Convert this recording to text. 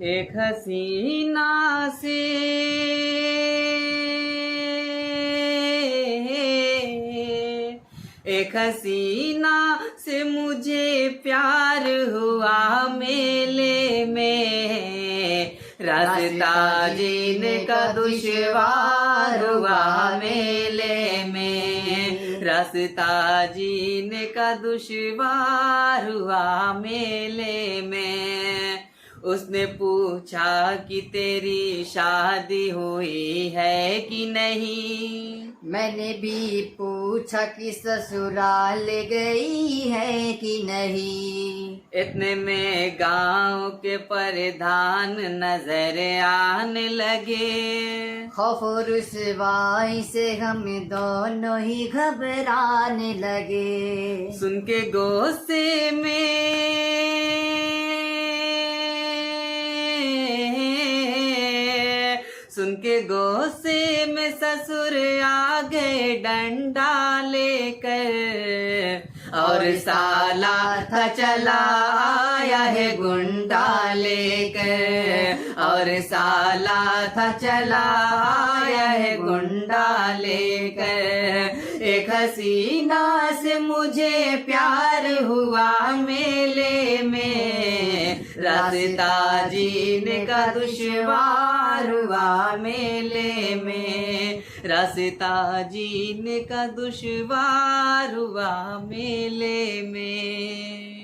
एक हसीना से एक हसीना से मुझे प्यार हुआ मेले में, रास्ता जीने का दुश्वार हुआ मेले में, रास्ता जीने का दुश्वार हुआ मेले में। उसने पूछा कि तेरी शादी हुई है कि नहीं, मैंने भी पूछा कि ससुराल गई है कि नहीं। इतने में गांव के प्रधान नजर आने लगे, खौफ और रुसवाई से हम दोनों ही घबराने लगे। सुन के गुस्से में सुन के गुस्से में ससुर आ गए डंडा लेकर, और साला था चला आया है गुंडा लेकर, और साला था चला आया है गुंडा लेकर। एक हसीना से मुझे प्यार हुआ मेले में, रास्ता जीने का दुश्वार हुआ मेले में, रास्ता जीने का दुश्वार हुआ मेले में।